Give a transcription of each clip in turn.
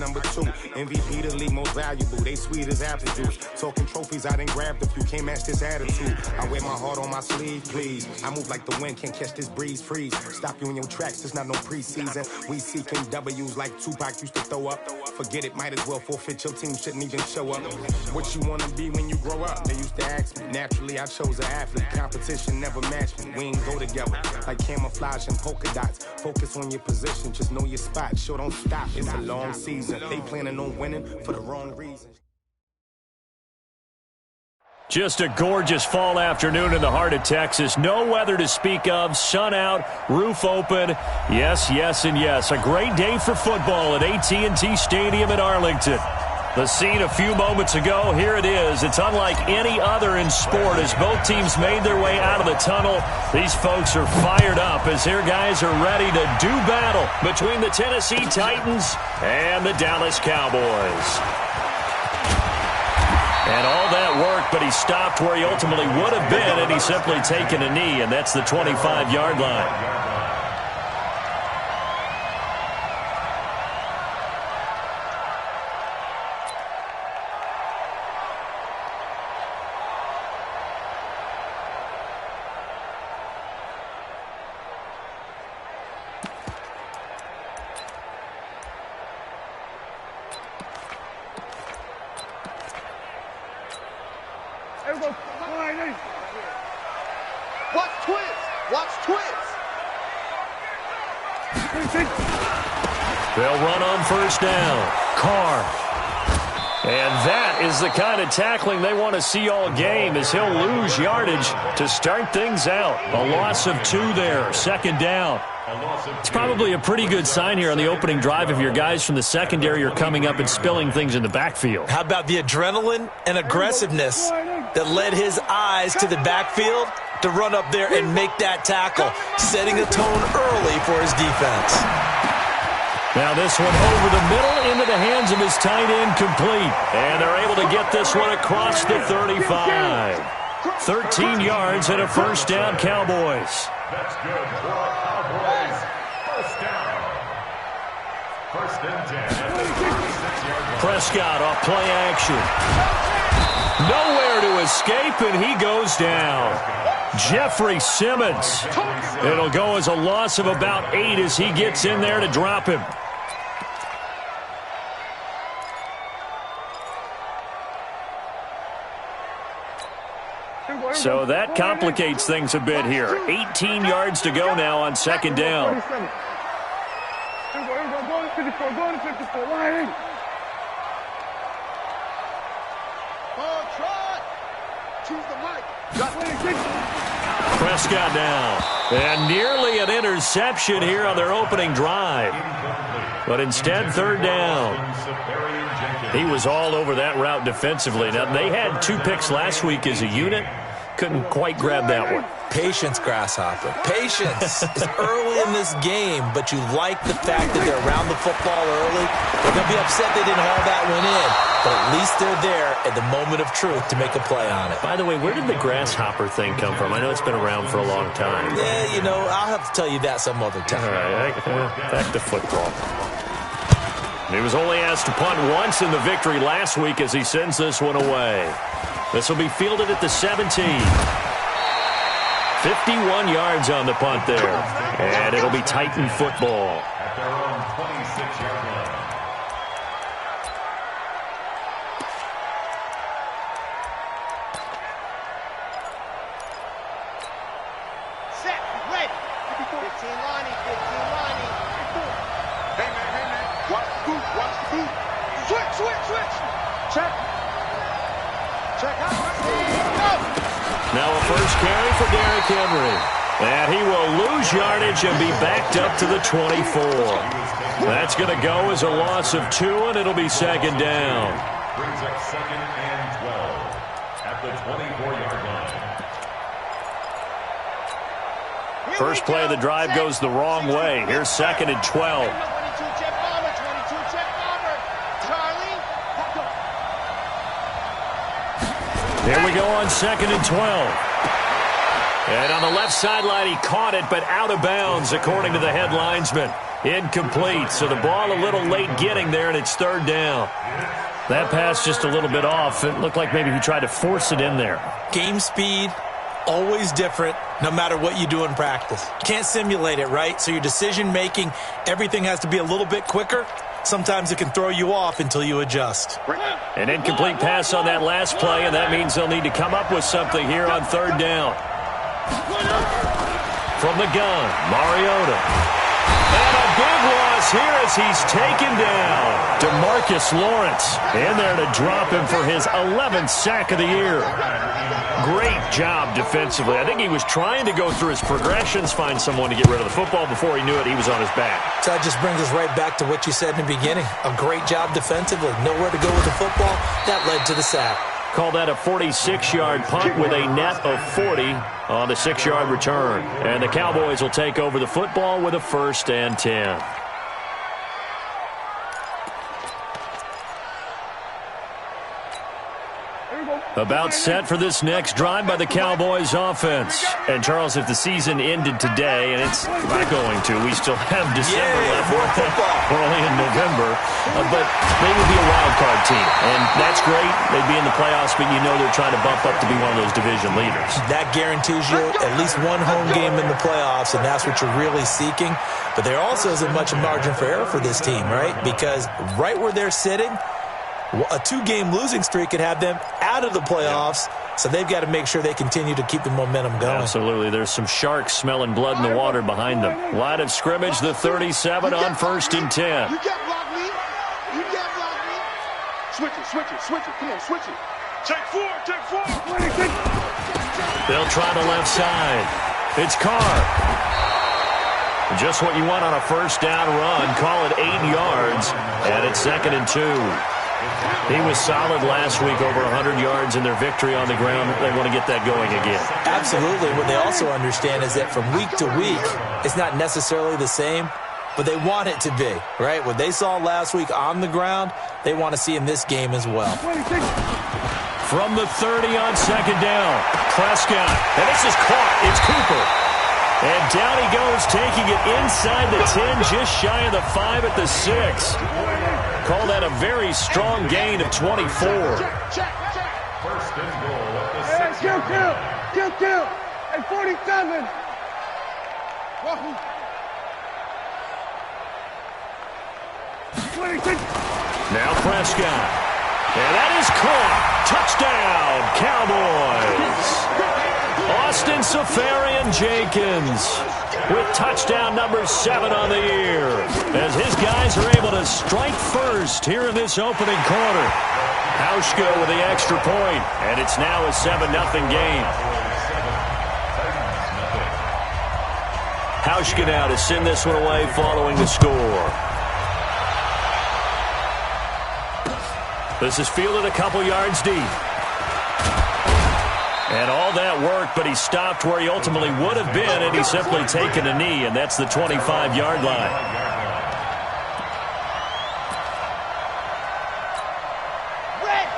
number 2. MVP the league, most valuable. They sweet as apple juice. Talking trophies, I done grabbed a few. Can't match this attitude. I wear my heart on my sleeve, please. I move like the wind, can't catch this breeze, freeze. Stop you in your tracks, it's not no preseason. We seeking W's like Tupac used to throw up. Forget it, might as well forfeit. Your team shouldn't even show up. What you wanna be when you grow up? They used to ask me. Naturally, I chose an athlete. Competition never matched me. We ain't go together like camouflage and polka dots. Focus on your position, just know your spot. Sure, don't stop. It's a long season. They planning on winning for the wrong reasons. Just a gorgeous fall afternoon in the heart of Texas. No weather to speak of. Sun out, roof open. Yes, yes, and yes. A great day for football at AT&T Stadium in Arlington. The scene a few moments ago, here it is. It's unlike any other in sport as both teams made their way out of the tunnel. These folks are fired up as their guys are ready to do battle between the Tennessee Titans and the Dallas Cowboys. And all that work, but he stopped where he ultimately would have been, and he's simply taken a knee, and that's the 25-yard line. Watch twins! Watch twins! They'll run on first down. Carr. And that is the kind of tackling they want to see all game as he'll lose yardage to start things out. A loss of 2 there. Second down. It's probably a pretty good sign here on the opening drive if your guys from the secondary are coming up and spilling things in the backfield. How about the adrenaline and aggressiveness that led his eyes to the backfield to run up there and make that tackle, setting a tone early for his defense. Now this one over the middle into the hands of his tight end, complete. And they're able to get this one across the 35. 13 yards and a first down, Cowboys. That's good for our Cowboys. First down. First and 10 at the 36-yard line. Prescott off play action. Nowhere to escape, and he goes down. Jeffrey Simmons. It'll go as a loss of about 8 as he gets in there to drop him. So that complicates things a bit here. 18 yards to go now on second down. Prescott down. And nearly an interception here on their opening drive. But instead, third down. He was all over that route defensively. Now, they had 2 picks last week as a unit. Couldn't quite grab that one. Patience, Grasshopper. Patience. It's early in this game, but you like the fact that they're around the football early. They're going to be upset they didn't haul that one in, but at least they're there at the moment of truth to make a play on it. By the way, where did the Grasshopper thing come from? I know it's been around for a long time. Yeah, you know, I'll have to tell you that some other time. All right, back to football. He was only asked to punt once in the victory last week as he sends this one away. This will be fielded at the 17. 51 yards on the punt there. And it'll be Titan football. At their own 26-yard line. Set, ready. 15 Lonnie, 15 Lonnie. Hey man, watch the boot, watch the boot. Switch. Check. Check out. Now a first carry for Derrick Henry. And he will lose yardage and be backed up to the 24. That's going to go as a loss of 2, and it'll be second down. Brings up second and 12 at the 24-yard line. First play of the drive goes the wrong way. Here's second and 12. Here we go on second and 12. And on the left sideline, he caught it, but out of bounds, according to the head linesman. Incomplete, so the ball a little late getting there, and it's third down. That pass just a little bit off. It looked like maybe he tried to force it in there. Game speed, always different, no matter what you do in practice. Can't simulate it, right? So your decision-making, everything has to be a little bit quicker. Sometimes it can throw you off until you adjust. An incomplete pass on that last play, and that means they'll need to come up with something here on third down. From the gun, Mariota. And a big loss here as he's taken down. DeMarcus Lawrence in there to drop him for his 11th sack of the year. Great job defensively. I think he was trying to go through his progressions, find someone to get rid of the football. Before he knew it, he was on his back. So that just brings us right back to what you said in the beginning. A great job defensively. Nowhere to go with the football. That led to the sack. Call that a 46-yard punt with a net of 40 on the 6-yard return. And the Cowboys will take over the football with a 1st and 10. About set for this next drive by the Cowboys offense. And, Charles, if the season ended today, and it's not going to, we still have December left. We're only in November. But they would be a wild card team. And that's great. They'd be in the playoffs, but you know they're trying to bump up to be one of those division leaders. That guarantees you at least one home game in the playoffs, and that's what you're really seeking. But there also isn't much margin for error for this team, right? Because right where they're sitting, a 2-game losing streak could have them out of the playoffs, so they've got to make sure they continue to keep the momentum going. Absolutely. There's some sharks smelling blood in the water behind them. Line of scrimmage, the 37 on 1st and 10. You can't block me. You can't block me. Switch it, switch it, switch it. Come on, switch it. Take 4, take 4. They'll try the left side. It's Carr. Just what you want on a 1st down run. Call it 8 yards, and it's 2nd and 2. He was solid last week, over 100 yards in their victory on the ground. They want to get that going again. Absolutely. What they also understand is that from week to week, it's not necessarily the same, but they want it to be, right? What they saw last week on the ground, they want to see in this game as well. From the 30 on 2nd down, Prescott. And this is caught. It's Cooper. And down he goes, taking it inside the 10, just shy of the 5 at the 6. Call that a very strong gain of 24. First and goal at the 6-yard line. Kill. And 47. Now Prescott. And that is caught. Touchdown, Cowboys. Austin Safarian-Jenkins with touchdown number 7 on the year, as his guys are able to strike first here in this opening quarter. Hauschka with the extra point, and it's now a 7-0 game. Hauschka now to send this one away following the score. This is fielded a couple yards deep. And all that work, but he stopped where he ultimately would have been, and he's simply taken a knee, and that's the 25-yard line.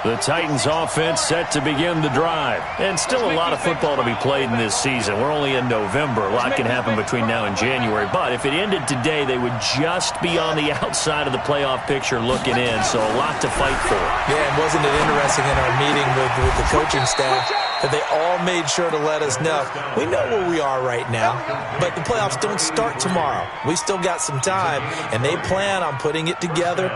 The Titans offense set to begin the drive. And still a lot of football to be played in this season. We're only in November. A lot can happen between now and January. But if it ended today, they would just be on the outside of the playoff picture looking in. So a lot to fight for. Yeah, and wasn't it interesting in our meeting with the coaching staff that they all made sure to let us know, we know where we are right now, but the playoffs don't start tomorrow. We still got some time, and they plan on putting it together,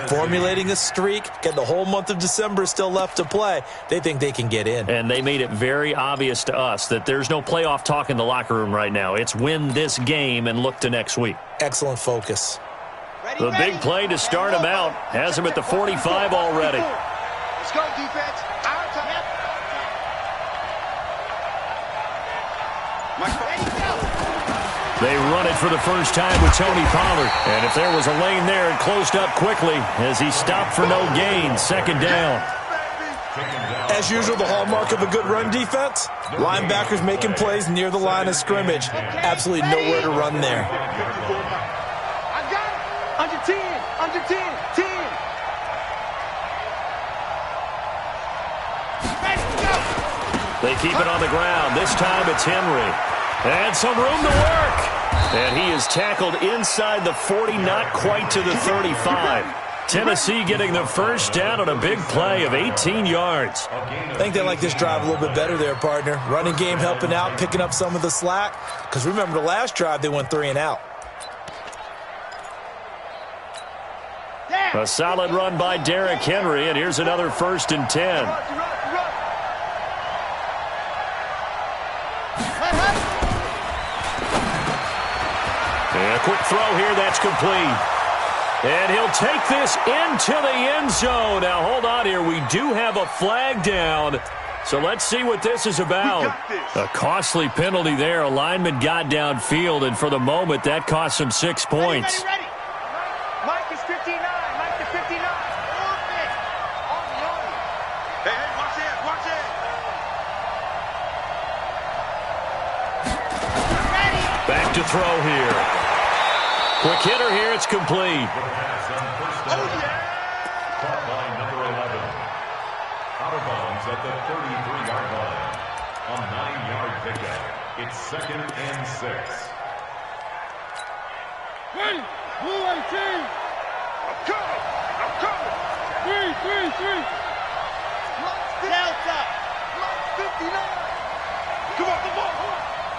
formulating a streak, get the whole month of December still left to play. They think they can get in. And they made it very obvious to us that there's no playoff talk in the locker room right now. It's win this game and look to next week. Excellent focus. The big play to start him out has him at the 45 already. Let's go, defense. Our time. They run it for the first time with Tony Pollard. And if there was a lane there, it closed up quickly as he stopped for no gain. 2nd down. As usual, the hallmark of a good run defense, linebackers making plays near the line of scrimmage. Absolutely nowhere to run there. I got it. Under 10. Under 10. 10. They keep it on the ground. This time it's Henry. And some room to work. And he is tackled inside the 40, not quite to the 35. Tennessee getting the first down on a big play of 18 yards. I think they like this drive a little bit better there, partner. Running game helping out, picking up some of the slack. Because remember, the last drive, they went 3 and out. A solid run by Derrick Henry, and here's another 1st and 10. And a quick throw here, that's complete. And he'll take this into the end zone. Now, hold on here. We do have a flag down. So let's see what this is about. A costly penalty there. A lineman got downfield, and for the moment, that cost him 6 points. Ready. Mike is 59. Mike is 59. Hey, watch it. Watch it. Back to throw here. Quick hitter here. It's complete. Caught by number 11. Out of bounds at the 33-yard line. A 9-yard pickup. It's 2nd and 6. Ready. Blue 18. I'm coming. 3. Delta. 59. Come on.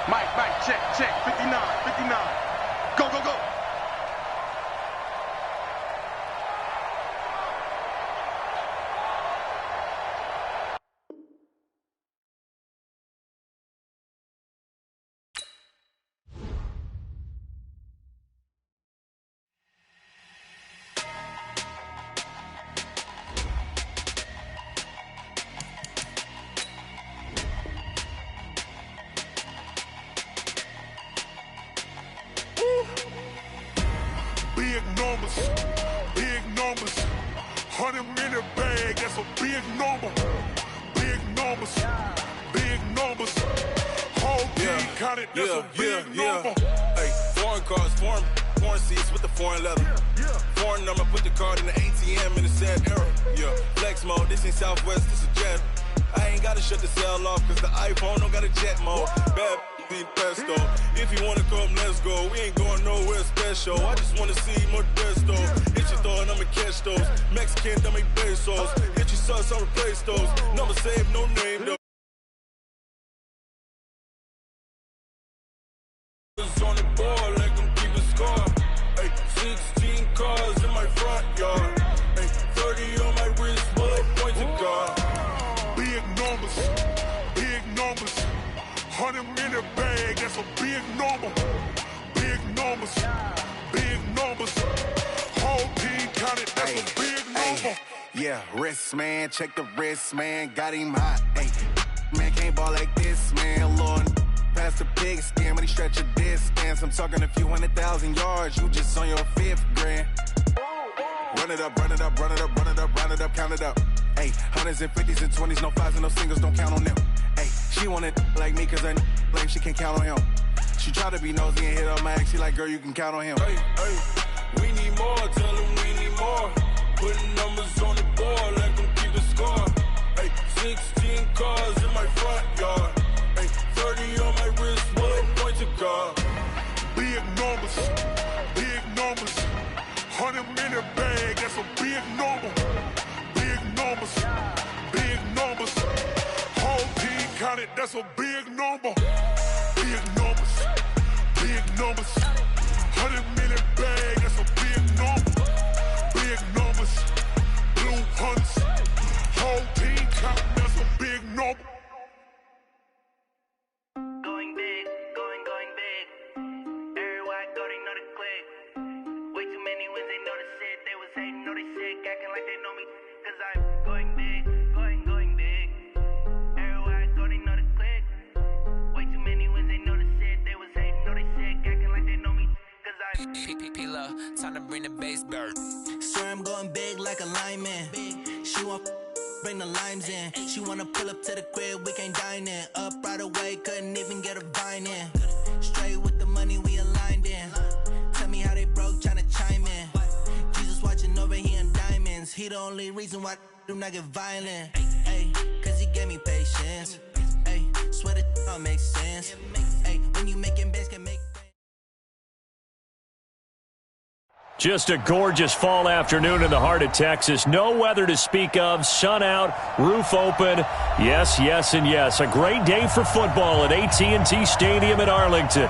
Mike, check. 59. Go. Big numbers, 100-minute bag, that's a big number. Big numbers, whole team counted, that's a big number. Hey, foreign cars, foreign seats with the foreign leather. Foreign number, put the card in the ATM in the sad era. Yeah, flex mode, this ain't Southwest, this a jet. I ain't gotta shut the cell off, cause the iPhone don't got a jet mode. Bad need pesto. If you wanna come, let's go. We ain't going nowhere special. I just wanna see Modesto. Hit your throw and I'ma catch those. Mexican, I make pesos. Hit your sauce, I'll replace those. Number saved, no name though. On the board, like I'm keeping score. Hey, 16 cars in my front yard. Hey, 30 on my wrist, bullet points of God. Big numbers, 100-minute bag, that's a big number. Big numbers, whole team counted, that's a big number. Yeah, wrist man, check the wrist man, got him hot. Ay, man can't ball like this, man. Lord, past the pig skin, when he stretch a distance. I'm talking a few 100,000 yards, you just on your 5th grand. Run it up, count it up. Ay, 100s and 50s and 20s, no 5s and no singles, don't count on them. Ay, she want it like me, cause her lame, she can't count on him. She try to be nosy and hit up my ex, she like, girl, you can count on him. Hey, we need more, tell them we need more. Putting numbers on the board like I'm keeping score. Hey, 16 cars in my front yard. Hey, 30 on my wrist, bullet points of God. Big numbers, 100-minute bag, that's a big number. Big numbers, whole team counted, that's a big number. Big numbers, 100-minute bag, that's a big number. Big numbers, blue hunts, whole team counting, that's a big number. Going big, going big. Everywhere I go, they know the click. Way too many wins, they know the shit. They was hating, know they sick, acting like they know me. Cause I'm going big, going big. Everywhere I go, they know the click. Way too many wins, they know the shit. They was hating, know they sick, acting like they know me. Cause I'm P-P-P-Love, time to bring the bass bird. Swear I'm going big like a lineman. She want bring the limes in. She wanna pull up to the crib, we can't dine in. Up right away, couldn't even get a vine in. Straight with the money, we aligned in. Tell me how they broke, tryna chime in. Jesus watching over here in diamonds. He the only reason why do not get violent. Ay, cause he gave me patience. Ay, swear that all makes sense. Ay, when you making bands can make Just a gorgeous fall afternoon in the heart of Texas. No weather to speak of. Sun out, roof open. Yes, yes, and yes. A great day for football at AT&T Stadium in Arlington.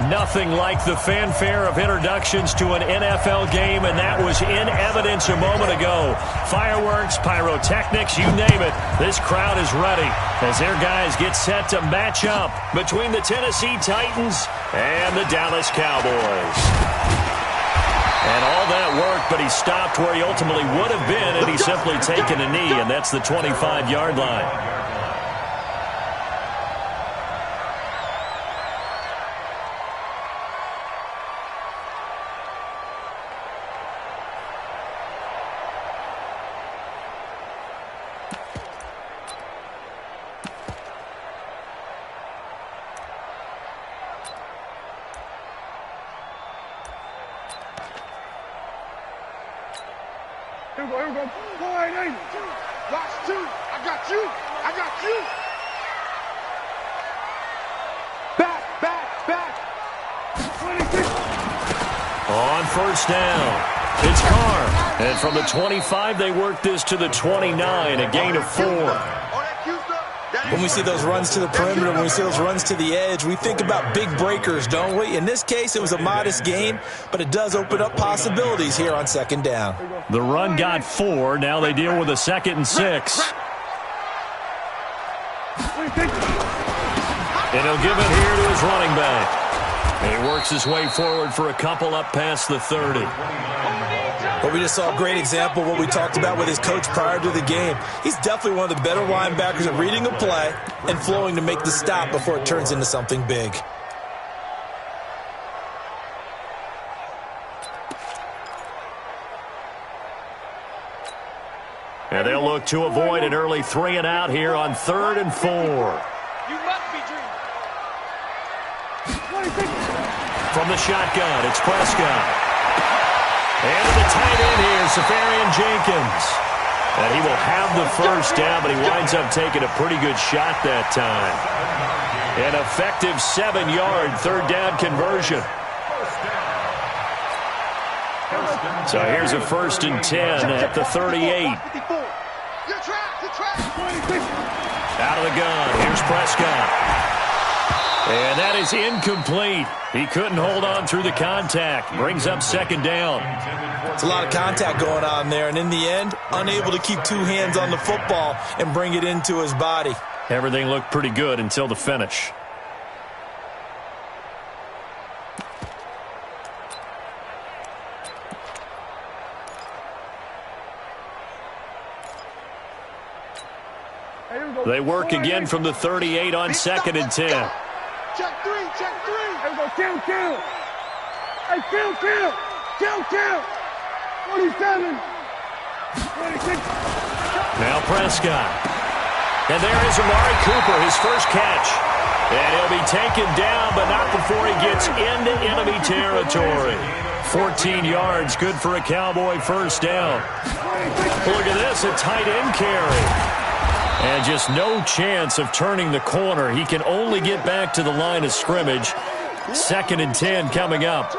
Nothing like the fanfare of introductions to an NFL game, and that was in evidence a moment ago. Fireworks, pyrotechnics, you name it. This crowd is ready as their guys get set to match up between the Tennessee Titans and the Dallas Cowboys. And all that worked, but he stopped where he ultimately would have been had he simply taken a knee, and that's the 25-yard line. Here we go. Wide eight. Watch two. I got you. I got you. Back. 26. On first down, it's Carr. And from the 25, they work this to the 29, a gain of 4. When we see those runs to the perimeter, when we see those runs to the edge, we think about big breakers, don't we? In this case, it was a modest gain, but it does open up possibilities here on second down. The run got 4. Now they deal with a 2nd and 6. And he'll give it here to his running back. And he works his way forward for a couple up past the 30. But we just saw a great example of what we talked about with his coach prior to the game. He's definitely one of the better linebackers at reading a play and flowing to make the stop before it turns into something big. And they'll look to avoid an early 3 and out here on 3rd and 4. You must be dreaming. From the shotgun, it's Prescott. And to the tight end here, Safarian Jenkins. And he will have the first down, but he winds up taking a pretty good shot that time. An effective 7-yard 3rd down conversion. So here's a 1st and 10 at the 38. Out of the gun, here's Prescott. And that is incomplete. He couldn't hold on through the contact. Brings up 2nd down. It's a lot of contact going on there, and in the end, unable to keep 2 hands on the football and bring it into his body. Everything looked pretty good until the finish. They work again from the 38 on 2nd and 10. Check 3. Here we go. Kill. Hey, kill. 47. 26. Now Prescott. And there is Amari Cooper, his first catch. And he'll be taken down, but not before he gets into enemy territory. 14 yards, good for a Cowboy first down. Look at this, a tight end carry. And just no chance of turning the corner. He can only get back to the line of scrimmage. 2nd and 10 coming up.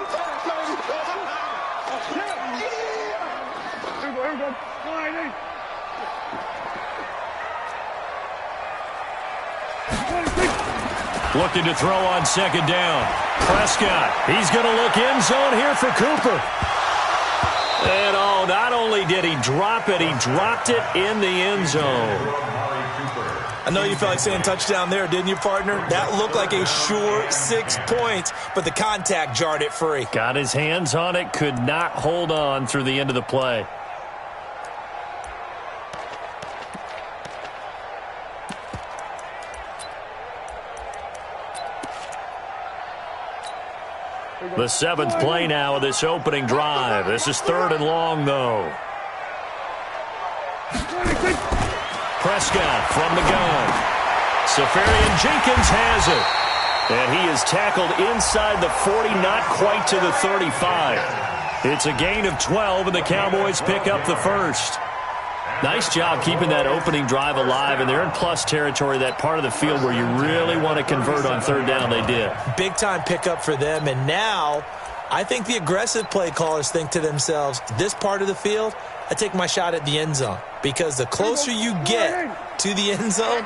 Looking to throw on 2nd down. Prescott, he's going to look end zone here for Cooper. And oh, not only did he drop it, he dropped it in the end zone. I know you felt like saying touchdown there, didn't you, partner? That looked like a sure 6 points, but the contact jarred it free. Got his hands on it, could not hold on through the end of the play. The 7th play now of this opening drive. This is 3rd and long, though. Prescott from the gun. Safarian Jenkins has it. And he is tackled inside the 40, not quite to the 35. It's a gain of 12, and the Cowboys pick up the first. Nice job keeping that opening drive alive, and they're in plus territory, that part of the field where you really want to convert on 3rd down. They did. Big-time pickup for them, and now I think the aggressive play callers think to themselves, this part of the field, I take my shot at the end zone. Because the closer you get to the end zone,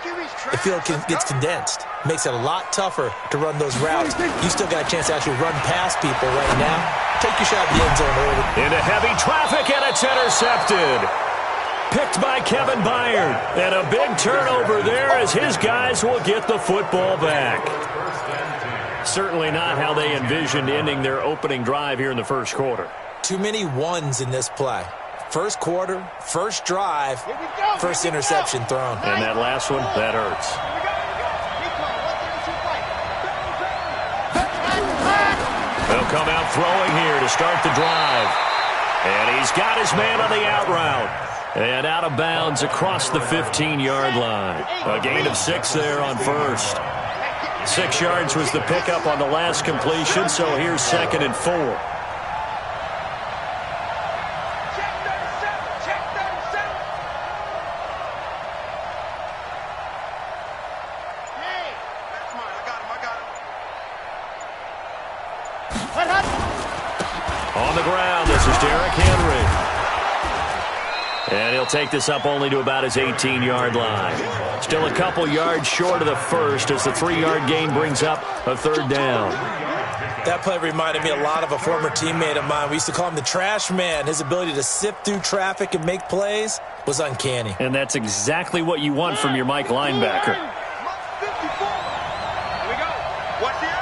the field gets condensed. Makes it a lot tougher to run those routes. You still got a chance to actually run past people right now. Take your shot at the end zone early. Into heavy traffic, and it's intercepted. Picked by Kevin Byard. And a big turnover there as his guys will get the football back. Certainly not how they envisioned ending their opening drive here in the first quarter. Too many ones in this play. First quarter, first drive, first interception thrown. And that last one, that hurts. They'll come out throwing here to start the drive. And he's got his man on the out route. And out of bounds across the 15-yard line. A gain of 6 there on first. 6 yards was the pickup on the last completion, so here's 2nd and 4. On the ground, this is Derrick Henry. And he'll take this up only to about his 18-yard line. Still a couple yards short of the first as the 3-yard gain brings up a 3rd down. That play reminded me a lot of a former teammate of mine. We used to call him the trash man. His ability to sift through traffic and make plays was uncanny. And that's exactly what you want from your Mike linebacker. Here we go. Watch the eye.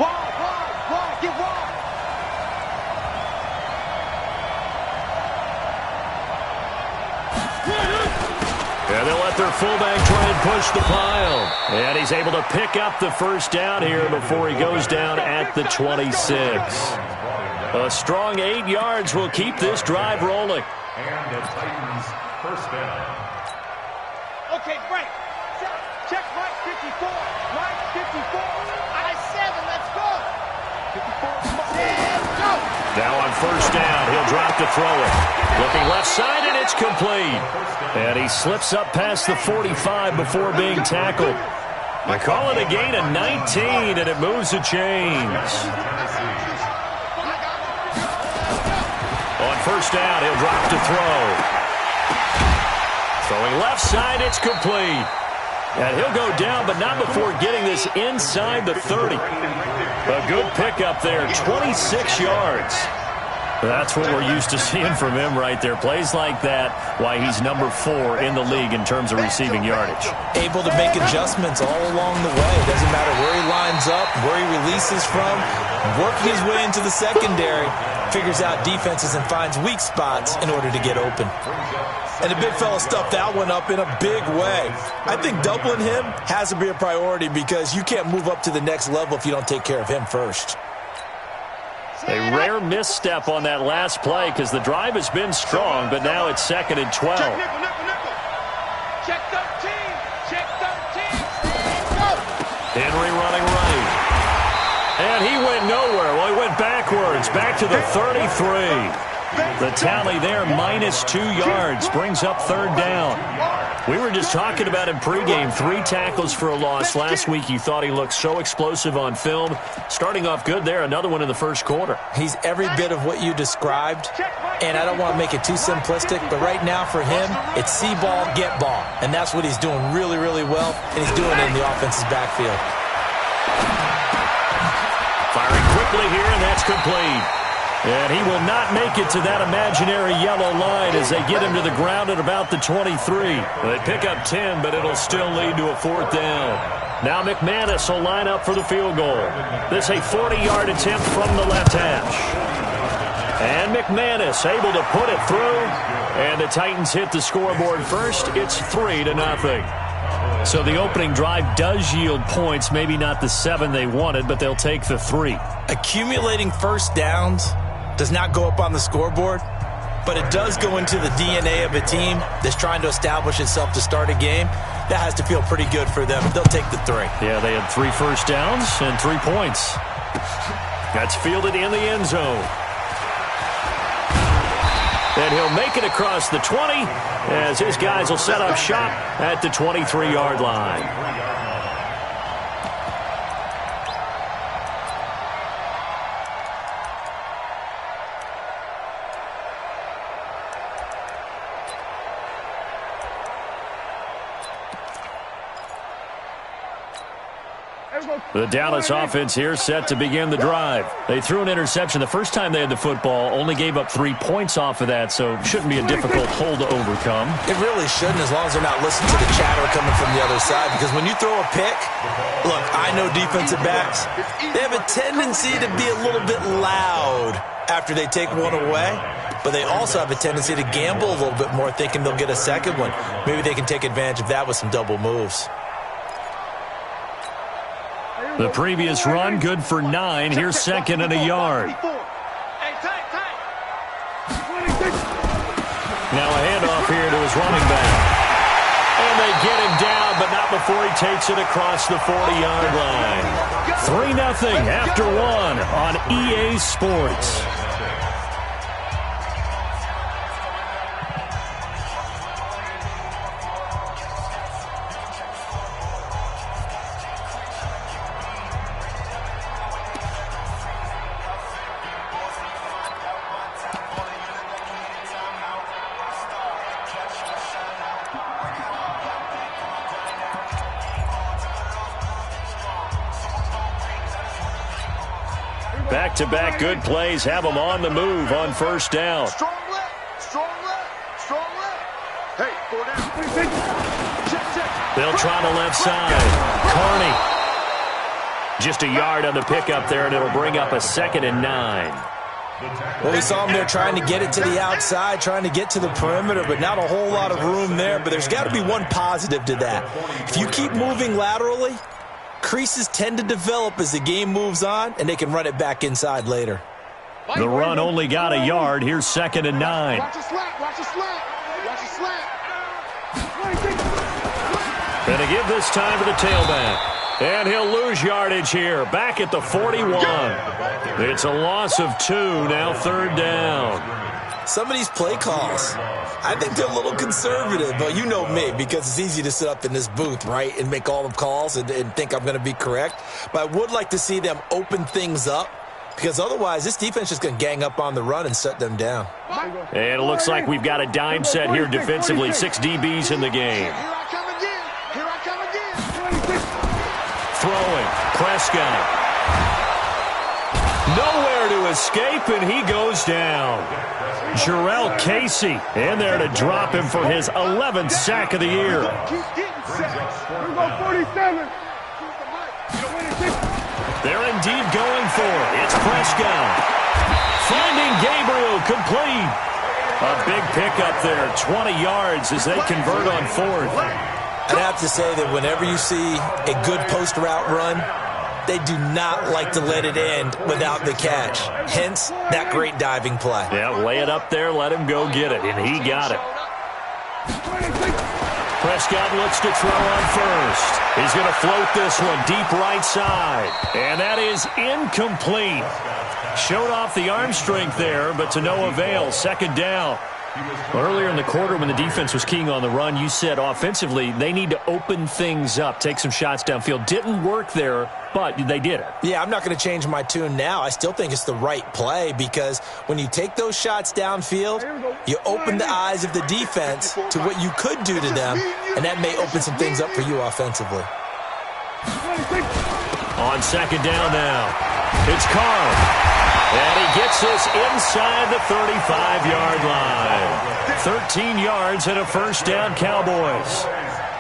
Wide, get wide. And they'll let their fullback try and push the pile. And he's able to pick up the first down here before he goes down at the 26. A strong 8 yards will keep this drive rolling. And the Titans first down. Okay, break. Check right 54. Right 54. I-7, let's go. 54. Let's go. Now on first down, he'll drop to throw it. Looking left side, and it's complete. And he slips up past the 45 before being tackled. They call it a gain of 19, and it moves the chains. On first down, he'll drop to throw. Throwing left side, it's complete. And he'll go down, but not before getting this inside the 30. A good pickup there, 26 yards. That's what we're used to seeing from him right there. Plays like that, why he's number 4 in the league in terms of receiving yardage. Able to make adjustments all along the way. Doesn't matter where he lines up, where he releases from. Working his way into the secondary, figures out defenses and finds weak spots in order to get open. And the big fella stuffed that one up in a big way. I think doubling him has to be a priority because you can't move up to the next level if you don't take care of him first. A rare misstep on that last play because the drive has been strong, but now it's 2nd and 12. Check nickel. Check 13. Check 13. Henry running right. And he went nowhere. Well, he went backwards, back to the 33. The tally there, minus 2 yards, brings up 3rd down. We were just talking about him pregame, 3 tackles for a loss. Last week you thought he looked so explosive on film. Starting off good there, another one in the first quarter. He's every bit of what you described, and I don't want to make it too simplistic, but right now for him, it's see ball, get ball. And that's what he's doing really, really well, and he's doing it in the offense's backfield. Firing quickly here, and that's complete. And he will not make it to that imaginary yellow line as they get him to the ground at about the 23. They pick up 10, but it'll still lead to a 4th down. Now McManus will line up for the field goal. This a 40-yard attempt from the left hash. And McManus able to put it through. And the Titans hit the scoreboard first. It's 3-0. So the opening drive does yield points, maybe not the 7 they wanted, but they'll take the 3. Accumulating first downs does not go up on the scoreboard, but it does go into the DNA of a team that's trying to establish itself to start a game. That has to feel pretty good for them. They'll take the 3. Yeah, they had 3 first downs and 3 points. That's fielded in the end zone. And he'll make it across the 20 as his guys will set up shop at the 23-yard line. The Dallas offense here set to begin the drive. They threw an interception the first time they had the football, only gave up 3 points off of that, so shouldn't be a difficult hole to overcome. It really shouldn't, as long as they're not listening to the chatter coming from the other side, because when you throw a pick, look, I know defensive backs, they have a tendency to be a little bit loud after they take one away, but they also have a tendency to gamble a little bit more, thinking they'll get a second one. Maybe they can take advantage of that with some double moves. The previous run, good for 9. Here's second and a yard. Now a handoff here to his running back. And they get him down, but not before he takes it across the 40-yard line. 3-0 after 1 on EA Sports. Back-to-back good plays have them on the move on first down. Strong left, strong left, strong left. Hey, 4 down. Check. They'll try the left side. Carney. Just a yard on the pickup there, and it'll bring up a 2nd and 9. Well, we saw them there trying to get it to the outside, trying to get to the perimeter, but not a whole lot of room there. But there's got to be one positive to that. If you keep moving laterally, creases tend to develop as the game moves on, and they can run it back inside later. The run only got a yard. Here's 2nd and 9. Watch the slant, watch the slant, watch the slant. And to give this time to the tailback. And he'll lose yardage here. Back at the 41. It's a loss of 2. Now 3rd down. Some of these play calls, I think they're a little conservative, but you know me, because it's easy to sit up in this booth, right, and make all the calls and think I'm going to be correct. But I would like to see them open things up, because otherwise this defense is going to gang up on the run and shut them down. And it looks like we've got a dime set here defensively. 6 DBs in the game. Here I come again. Here I come again. Throwing. Prescott. Nowhere to escape, and he goes down. Jarrell Casey in there to drop him for his 11th sack of the year. Keep getting sacks. Here we go, 47. They're indeed going for it. It's Prescott. Finding Gabriel complete. A big pickup there, 20 yards as they convert on 4th. I'd have to say that whenever you see a good post route run, they do not like to let it end without the catch. Hence, that great diving play. Yeah, lay it up there, let him go get it, and he got it. Prescott looks to throw on first. He's going to float this one deep right side. And that is incomplete. Showed off the arm strength there, but to no avail. 2nd down. Earlier in the quarter when the defense was keying on the run, you said offensively they need to open things up, take some shots downfield. Didn't work there, but they did it. Yeah, I'm not going to change my tune now. I still think it's the right play, because when you take those shots downfield, you open the eyes of the defense to what you could do to them, and that may open some things up for you offensively. On 2nd down now, it's Carl. And he gets this inside the 35-yard line. 13 yards and a 1st down, Cowboys.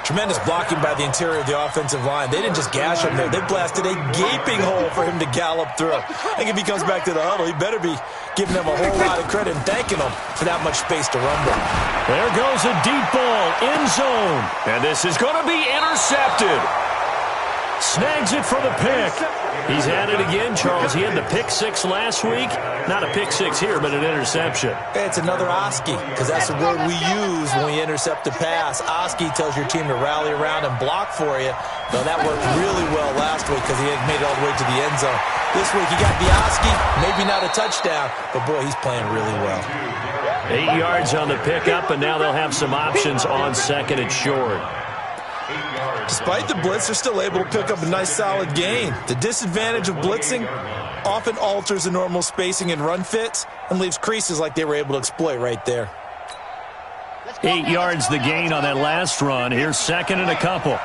Tremendous blocking by the interior of the offensive line. They didn't just gash him there. They blasted a gaping hole for him to gallop through. I think if he comes back to the huddle, he better be giving them a whole lot of credit and thanking them for that much space to run with. There goes a deep ball, end zone. And this is going to be intercepted. Snags it for the pick. He's had it again, Charles. He had the pick 6 last week. Not a pick 6 here, but an interception. It's another Oski, because that's the word we use when we intercept a pass. Oski tells your team to rally around and block for you. Now, that worked really well last week because he had made it all the way to the end zone. This week he got the Oski, maybe not a touchdown, but boy, he's playing really well. 8 yards on the pickup, and now they'll have some options on 2nd and short. Despite the blitz, they're still able to pick up a nice solid gain. The disadvantage of blitzing often alters the normal spacing and run fits and leaves creases like they were able to exploit right there. 8 yards the gain on that last run. Here's 2nd and a couple.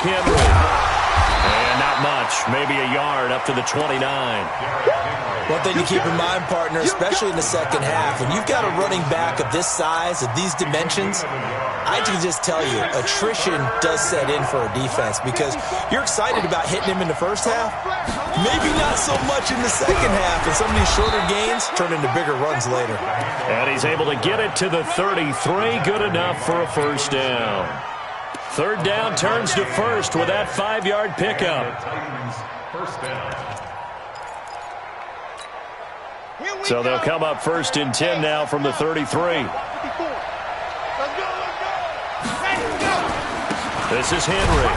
Henry. And not much, maybe a yard up to the 29. One thing to keep in mind, partner, especially in the second half, when you've got a running back of this size, of these dimensions, I can just tell you, attrition does set in for a defense because you're excited about hitting him in the first half. Maybe not so much in the second half, and some of these shorter gains turn into bigger runs later. And he's able to get it to the 33, good enough for a first down. Third down turns to first with that 5-yard pickup. First down. So they'll come up first and 10 now from the 33. This is Henry.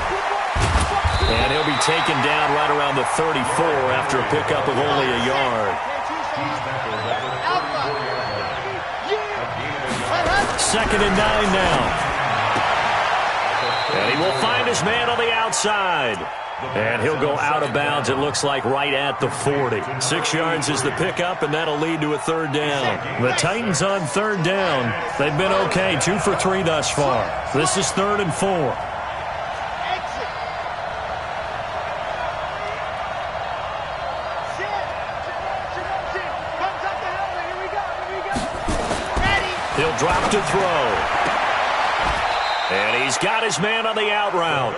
And he'll be taken down right around the 34 after a pickup of only a yard. Second and 9 now. And he will find his man on the outside. And he'll go out of bounds, it looks like, right at the 40. 6 yards is the pickup, and that'll lead to a third down. The Titans on third down. They've been okay, 2 for 3 thus far. This is 3rd and 4. He'll drop to throw. And he's got his man on the out route.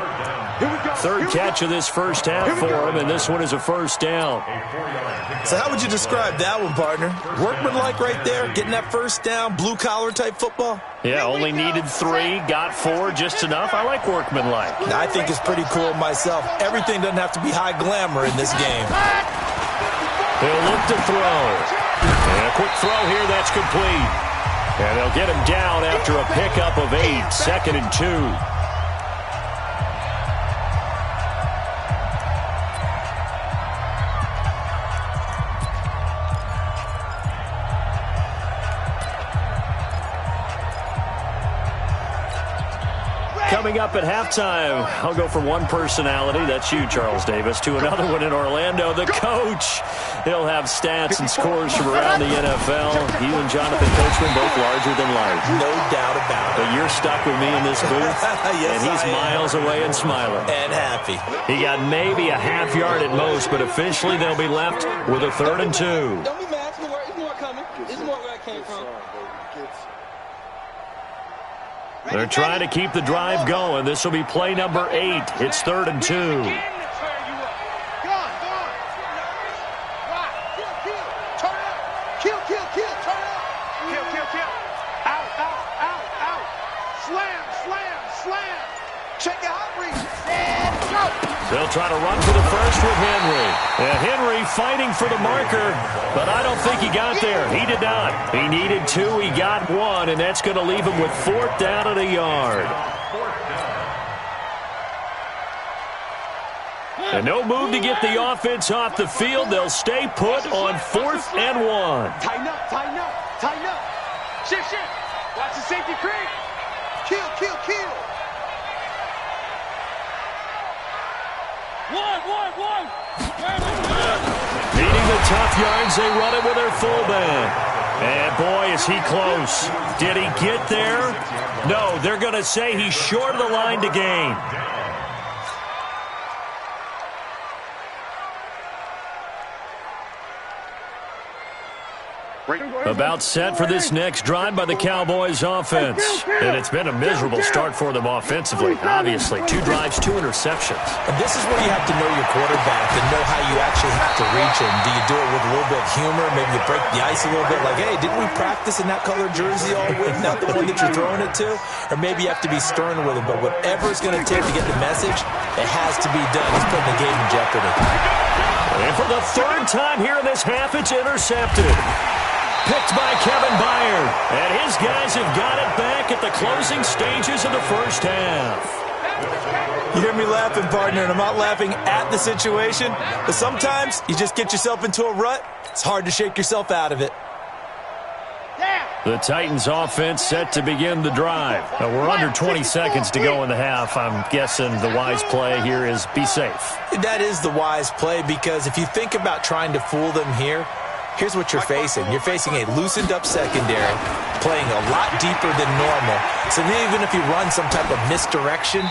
Third catch of this first half for him, and this one is a first down. So how would you describe that one, partner? Workmanlike right there, getting that first down, blue-collar type football? Yeah, only needed 3, got 4, just enough. I like workmanlike. I think it's pretty cool myself. Everything doesn't have to be high glamour in this game. He'll look to throw. And a quick throw here, that's complete. And they'll get him down after a pickup of 8, 2nd and 2. Coming up at halftime, I'll go from one personality, that's you, Charles Davis, to another one in Orlando, the coach. He'll have stats and scores from around the NFL. You and Jonathan Coachman both larger than life. No doubt about it. But you're stuck with me in this booth, yes, and he's miles away and smiling. And happy. He got maybe a half yard at most, but officially they'll be left with a 3rd and 2. Don't be mad. It's more coming. It's more where I came from. They're trying to keep the drive going. This will be play number 8. It's 3rd and 2. They'll try to run for the first with Henry. And Henry fighting for the marker, but I don't think he got there. He did not. He needed 2. He got 1, and that's going to leave him with 4th down and a yard. And no move to get the offense off the field. They'll stay put on 4th and 1. Tighten up, tighten up, tighten up. Shift. Watch the safety creep. Kill. One. Needing the tough yards, they run it with their fullback. And boy, is he close. Did he get there? No, they're going to say he's short of the line to gain. About set for this next drive by the Cowboys offense. And it's been a miserable start for them offensively, obviously. 2 drives, 2 interceptions. And this is where you have to know your quarterback and know how you actually have to reach him. Do you do it with a little bit of humor? Maybe you break the ice a little bit like, hey, didn't we practice in that colored jersey all week, not the one that you're throwing it to? Or maybe you have to be stern with him. But whatever it's going to take to get the message, it has to be done. He's putting the game in jeopardy. And for the 3rd time here in this half, it's intercepted. Picked by Kevin Byard. And his guys have got it back at the closing stages of the first half. You hear me laughing, partner, and I'm not laughing at the situation. But sometimes you just get yourself into a rut. It's hard to shake yourself out of it. The Titans offense set to begin the drive. Now we're under 20 seconds to go in the half. I'm guessing the wise play here is be safe. That is the wise play because if you think about trying to fool them here, here's what you're facing. You're facing a loosened-up secondary, playing a lot deeper than normal. So even if you run some type of misdirection,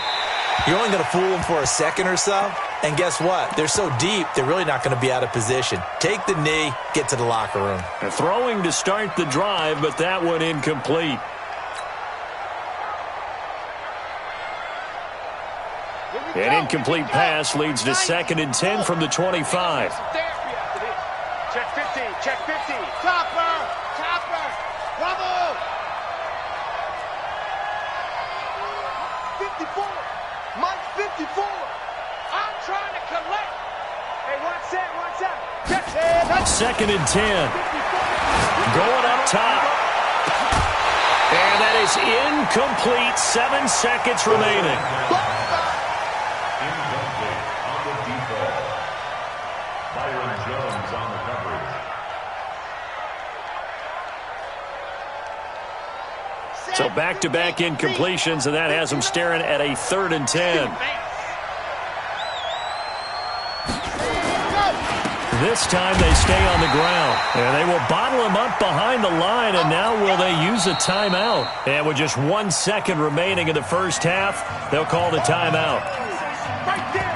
You're only going to fool them for a second or so, and guess what? They're so deep, they're really not going to be out of position. Take the knee, get to the locker room. Throwing to start the drive, but that one incomplete. An incomplete pass leads to 2nd and 10 from the 25. Check 50, check 50. Chopper, chopper, bravo. 54, Mike 54. I'm trying to collect. Hey, watch that, watch that. Check it. 2nd and 10. Going up top. And that is incomplete. 7 seconds remaining. So back-to-back incompletions, and that has them staring at a 3rd and 10. This time they stay on the ground, and they will bottle him up behind the line, and now will they use a timeout? And with just 1 second remaining in the first half, they'll call the timeout. Right there.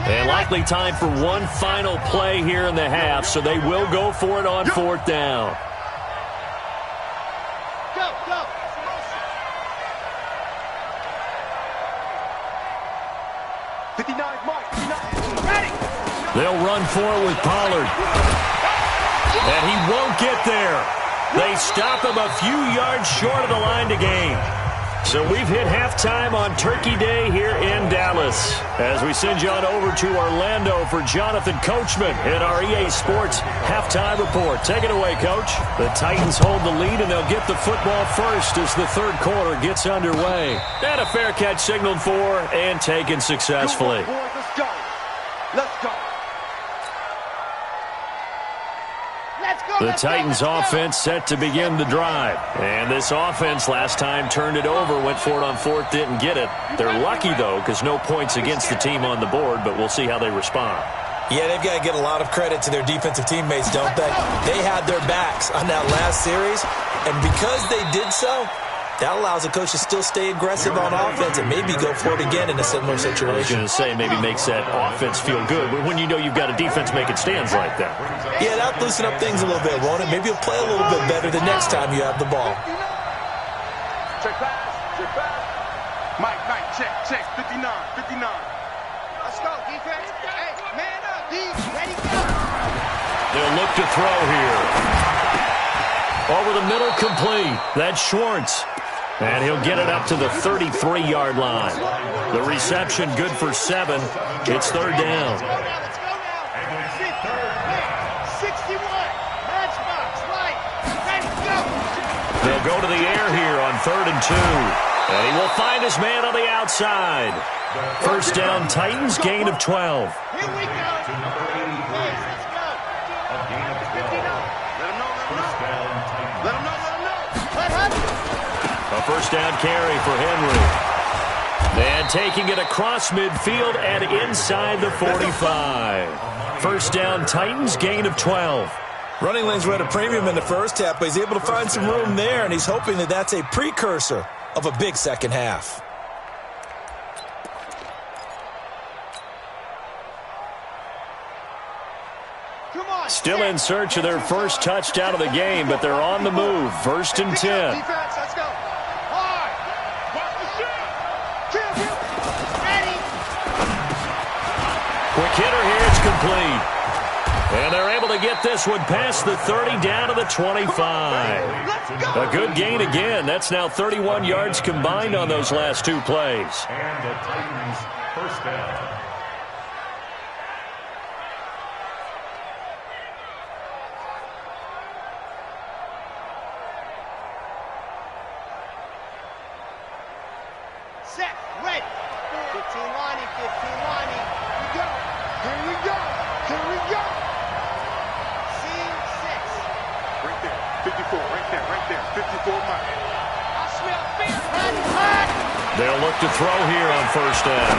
And likely time for one final play here in the half, so they will go for it on 4th down. Go, go. 59, Mike. 59. Ready. They'll run for it with Pollard. And he won't get there. They stop him a few yards short of the line to gain. So we've hit halftime on Turkey Day here in Dallas. As we send you on over to Orlando for Jonathan Coachman in our EA Sports halftime report. Take it away, Coach. The Titans hold the lead, and they'll get the football first as the 3rd quarter gets underway. And a fair catch signaled for and taken successfully. Come on, boys, let's go. Let's go. The Titans offense set to begin the drive. And this offense last time turned it over, went for it on 4th, didn't get it. They're lucky, though, because no points against the team on the board, but we'll see how they respond. Yeah, they've got to get a lot of credit to their defensive teammates, don't they? They had their backs on that last series, and because they did so, that allows the coach to still stay aggressive on offense and maybe go for it again in a similar situation. I was going to say maybe makes that offense feel good, but when you know you've got a defense making stands like that. Yeah, that'll loosen up things a little bit, won't it? Maybe you'll play a little bit better the next time you have the ball. Check pass, check pass. Mike, check, 59, 59. Let's go, defense. Hey, man up, D, ready, go. They'll look to throw here. Over the middle, complete. That's Schwartz. And he'll get it up to the 33-yard line. The reception good for 7. It's 3rd down. Let's go now. 61. Matchbox, right. Ready, go. They'll go to the air here on 3rd and 2. And he will find his man on the outside. 1st down, Titans, gain of 12. Here we go. Let's go. A gain of 12. Let him know. Let him know. A 1st down carry for Henry. And taking it across midfield and inside the 45. 1st down, Titans, gain of 12. Running lanes were at a premium in the first half, but he's able to find some room there, and he's hoping that that's a precursor of a big second half. Still in search of their first touchdown of the game, but they're on the move. 1st and 10. Defense, let's go. Hard. Ready. Quick hitter here, it's complete. And they're able to get this one past the 30 down to the 25. A good gain again. That's now 31 yards combined on those last 2 plays. And the Titans' 1st down. Set, ready. 15 lining. Here we go. Scene 6. Right there. 54, right there. 54 Mike. I smell fear. They'll look to throw here on 1st down.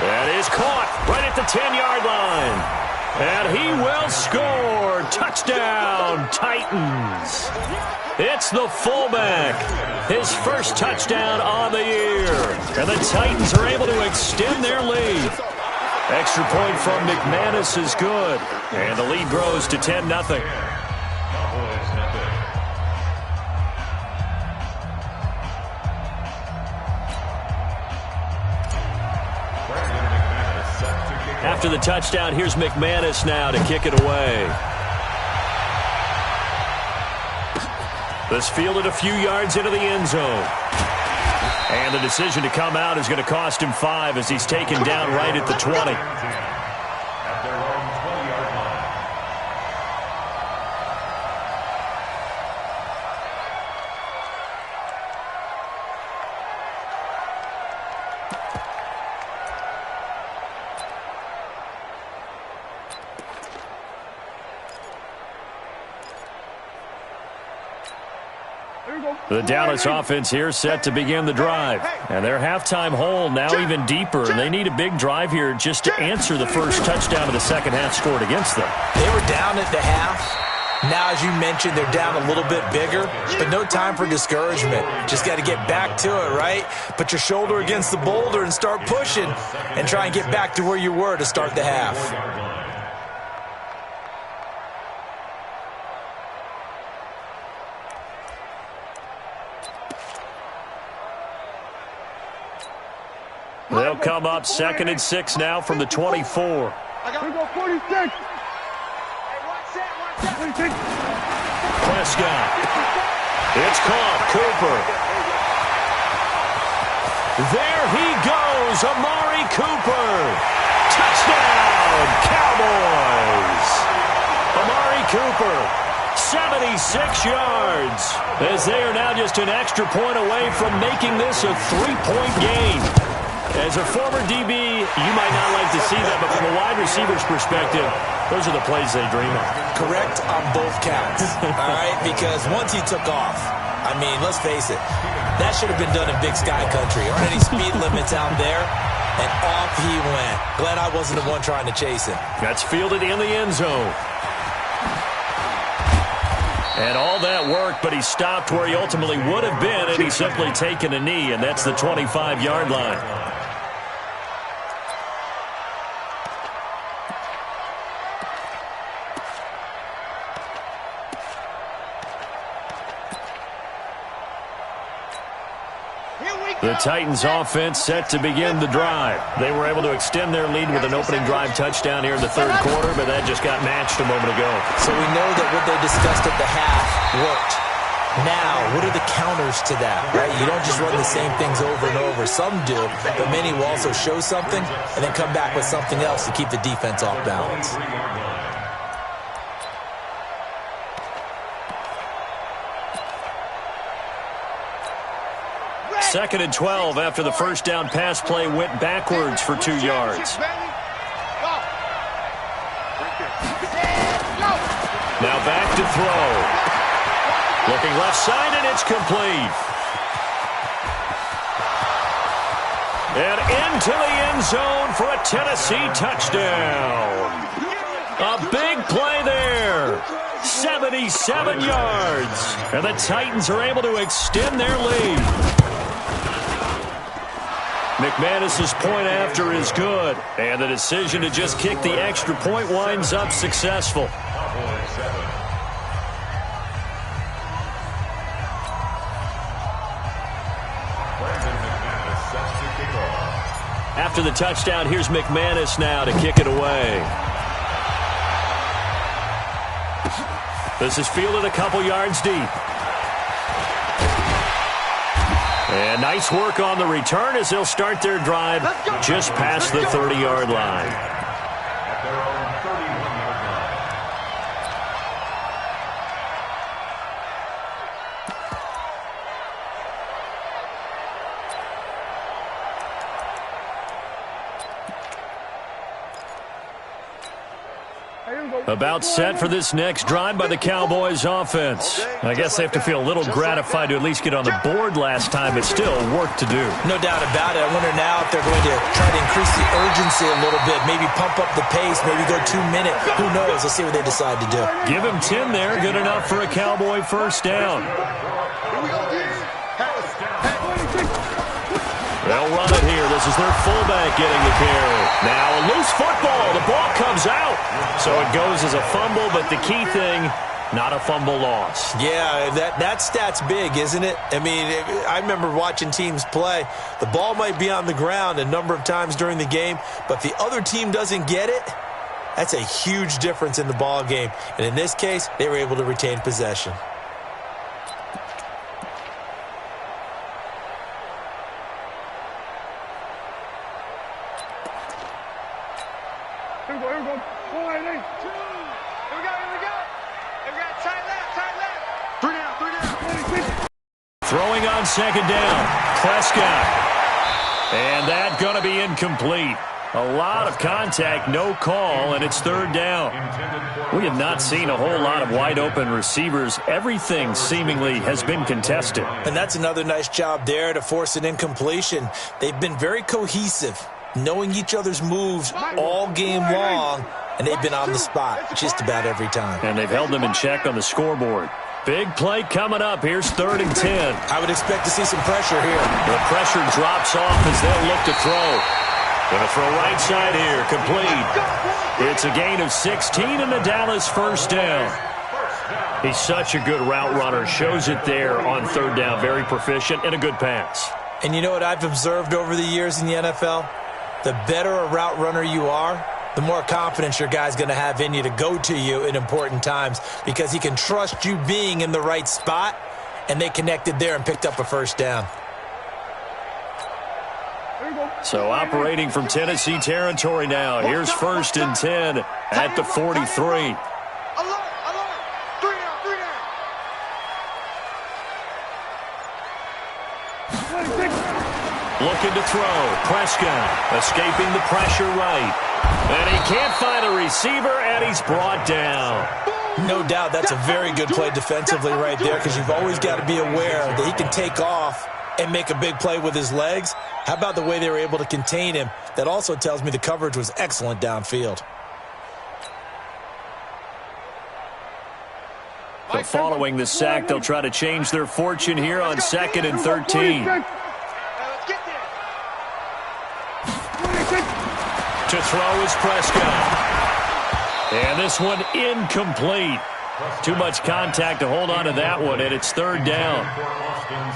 That is caught right at the 10-yard line. And he will score. Touchdown, Titans. It's the fullback. His first touchdown on the year. And the Titans are able to extend their lead. Extra point from McManus is good. And the lead grows to 10-0. After the touchdown, here's McManus now to kick it away. This fielded a few yards into the end zone. And the decision to come out is going to cost him 5 as he's taken down right at the 20. At their own 20-yard line. The Dallas offense here set to begin the drive. And their halftime hole now even deeper. And they need a big drive here just to answer the first touchdown of the second half scored against them. They were down at the half. Now, as you mentioned, they're down a little bit bigger, but no time for discouragement. Just got to get back to it, right? Put your shoulder against the boulder and start pushing and try and get back to where you were to start the half. They'll come up 2nd and 6 now from the 24. We go 46. Prescott. It's caught. Cooper. There he goes. Amari Cooper. Touchdown, Cowboys. Amari Cooper, 76 yards. As they are now just an extra point away from making this a 3-point game. As a former DB, you might not like to see that, but from a wide receiver's perspective, those are the plays they dream of. Correct on both counts, all right? Because once he took off, I mean, let's face it, that should have been done in Big Sky Country. Aren't any speed limits out there? And off he went. Glad I wasn't the one trying to chase him. That's fielded in the end zone. And all that work, but he stopped where he ultimately would have been, and he's simply taken a knee, and that's the 25-yard line. 'The Titans offense set to begin the drive. They were able to extend their lead with an opening drive touchdown here in the third quarter, but that just got matched a moment ago. So we know that what they discussed at the half worked. Now, what are the counters to that, right? You don't just run the same things over and over. Some do, but many will also show something and then come back with something else to keep the defense off balance. 2nd and 12 after the first down pass play went backwards for 2 yards. Now back to throw. Looking left side, and it's complete. And into the end zone for a Tennessee touchdown. A big play there. 77 yards. And the Titans are able to extend their lead. McManus's point after is good. And the decision to just kick the extra point winds up successful. After the touchdown, here's McManus now to kick it away. This is fielded a couple yards deep. And nice work on the return as they'll start their drive just past the 30-yard line. At their own 31-yard line. About set for this next drive by the Cowboys offense. I guess they have to feel a little gratified to at least get on the board last time, but still work to do. No doubt about it. I wonder now if they're going to try to increase the urgency a little bit, maybe pump up the pace, maybe go 2 minutes. Who knows? Let's see what they decide to do. Give him 10 there. Good enough for a Cowboy first down. They'll run it here. This is their fullback getting the carry. Now a loose football. The ball comes out. So it goes as a fumble, but the key thing, not a fumble loss. Yeah, that stat's big, isn't it? I mean, I remember watching teams play. The ball might be on the ground a number of times during the game, but if the other team doesn't get it, that's a huge difference in the ball game. And in this case, they were able to retain possession. Throwing on second down, Prescott. And that going to be incomplete. A lot of contact, no call, and it's third down. We have not seen a whole lot of wide-open receivers. Everything seemingly has been contested. And that's another nice job there to force an incompletion. They've been very cohesive, knowing each other's moves all game long, and they've been on the spot just about every time. And they've held them in check on the scoreboard. Big play coming up. Here's 3rd and 10. I would expect to see some pressure here. The pressure drops off as they'll look to throw. Going to throw right side here. Complete. It's a gain of 16 and the Dallas first down. He's such a good route runner. Shows it there on 3rd down. Very proficient and a good pass. And you know what I've observed over the years in the NFL? The better a route runner you are, the more confidence your guy's going to have in you to go to you in important times because he can trust you being in the right spot, and they connected there and picked up a first down. So operating from Tennessee territory now. Here's 1st and 10 at the 43. Looking to throw. Prescott escaping the pressure right. And he can't find a receiver, and he's brought down. No doubt that's a very good play defensively right there because you've always got to be aware that he can take off and make a big play with his legs. How about the way they were able to contain him? That also tells me the coverage was excellent downfield. So following the sack, they'll try to change their fortune here on 2nd and 13. To throw is Prescott. And this one incomplete. Too much contact to hold on to that one, and it's 3rd down.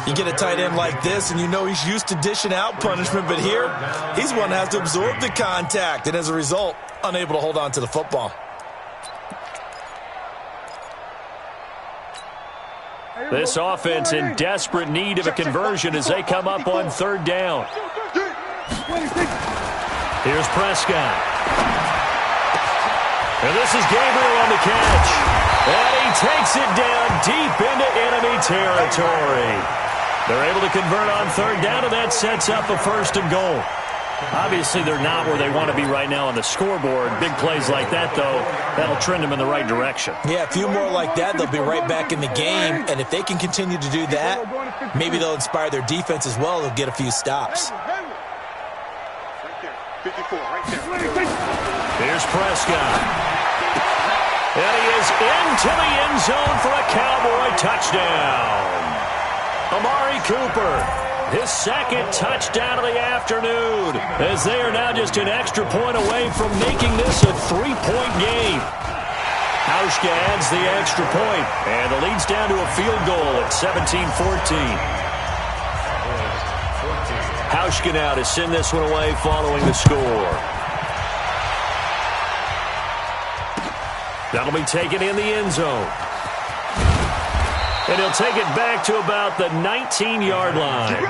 You get a tight end like this, and you know he's used to dishing out punishment, but here, he's one that has to absorb the contact, and as a result, unable to hold on to the football. This offense in desperate need of a conversion as they come up on 3rd down. Here's Prescott. And this is Gabriel on the catch. And he takes it down deep into enemy territory. They're able to convert on 3rd down, and that sets up a 1st and goal. Obviously, they're not where they want to be right now on the scoreboard. Big plays like that, though, that'll trend them in the right direction. Yeah, a few more like that, they'll be right back in the game. And if they can continue to do that, maybe they'll inspire their defense as well. They'll get a few stops. 54, right there. Here's Prescott. And he is into the end zone for a Cowboy touchdown. Amari Cooper, his 2nd touchdown of the afternoon, as they are now just an extra point away from making this a 3-point game. Hauschka adds the extra point, and the lead's down to a field goal at 17-14. Hauschka now to send this one away following the score. That'll be taken in the end zone. And he'll take it back to about the 19-yard line. At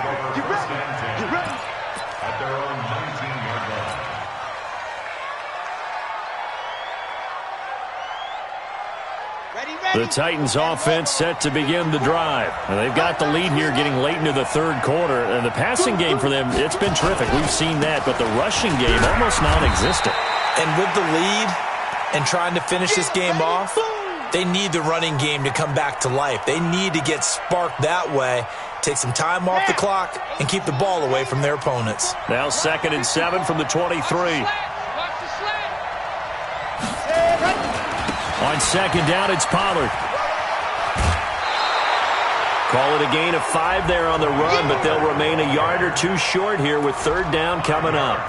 their own 19-yard line. The Titans offense set to begin the drive. And they've got the lead here getting late into the 3rd quarter. And the passing game for them, it's been terrific. We've seen that, but the rushing game almost non-existent. And with the lead and trying to finish this game off, they need the running game to come back to life. They need to get sparked that way. take some time off the clock, and keep the ball away from their opponents. Now 2nd and 7 from the 23. On 2nd down, it's Pollard. Call it a gain of 5 there on the run, but they'll remain a yard or two short here with 3rd down coming up.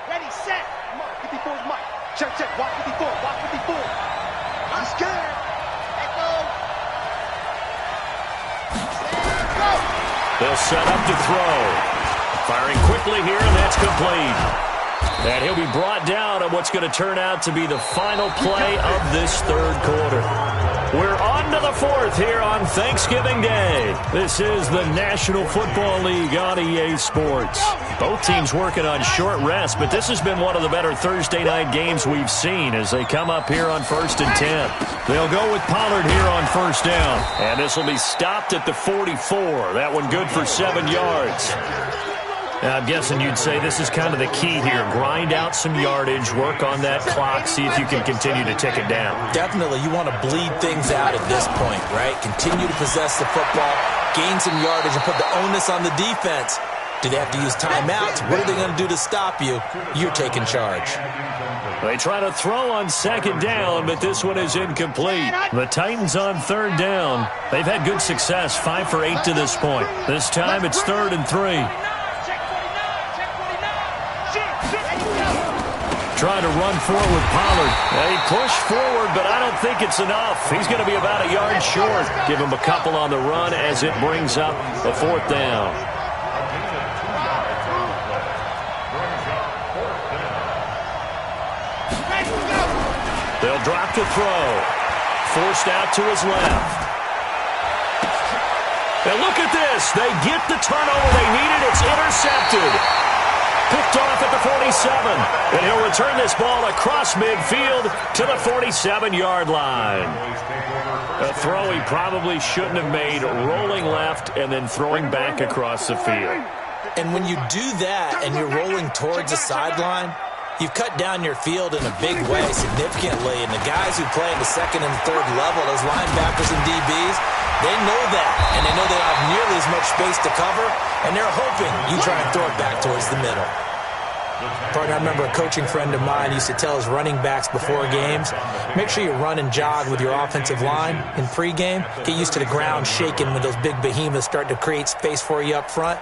Ready, set. Mark 54 is Mike. Check, check. Walk 54. Walk 54. I'm scared. Let go. Go. They'll set up to throw. Firing quickly here, and that's complete. And he'll be brought down on what's going to turn out to be the final play of this 3rd quarter. We're on to the 4th here on Thanksgiving Day. This is the National Football League on EA Sports. Both teams working on short rest, but this has been one of the better Thursday night games we've seen as they come up here on 1st and 10. They'll go with Pollard here on 1st down, and this will be stopped at the 44. That one good for 7 yards. Now, I'm guessing you'd say this is kind of the key here. Grind out some yardage, work on that clock, see if you can continue to tick it down. Definitely, you want to bleed things out at this point, right? Continue to possess the football, gain some yardage, and put the onus on the defense. Do they have to use timeouts? What are they going to do to stop you? You're taking charge. They try to throw on 2nd down, but this one is incomplete. The Titans on 3rd down. They've had good success, 5 for 8 to this point. This time it's 3rd and 3. Trying to run forward, Pollard. He pushed forward, but I don't think it's enough. He's going to be about a yard short. Give him a couple on the run as it brings up a 4th down. They'll drop to throw. Forced out to his left. And look at this. They get the turnover they needed. It's intercepted. Picked off at the 47. And he'll return this ball across midfield to the 47-yard line. A throw he probably shouldn't have made, rolling left and then throwing back across the field. And when you do that and you're rolling towards the sideline, you've cut down your field in a big way significantly. And the guys who play in the 2nd and 3rd level, those linebackers and DBs, they know that. And they know they don't have nearly as much space to cover. And they're hoping you try and throw it back towards the middle. Partner, I remember a coaching friend of mine used to tell his running backs before games, make sure you run and jog with your offensive line in pregame. Get used to the ground shaking when those big behemoths start to create space for you up front.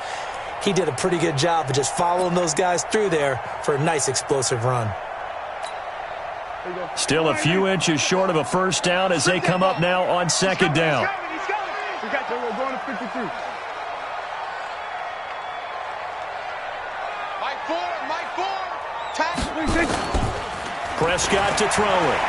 He did a pretty good job of just following those guys through there for a nice explosive run. Still a few inches short of a 1st down as they come up now on 2nd down. We got to go to 53. Mike 4. Tackle. Prescott to throw it.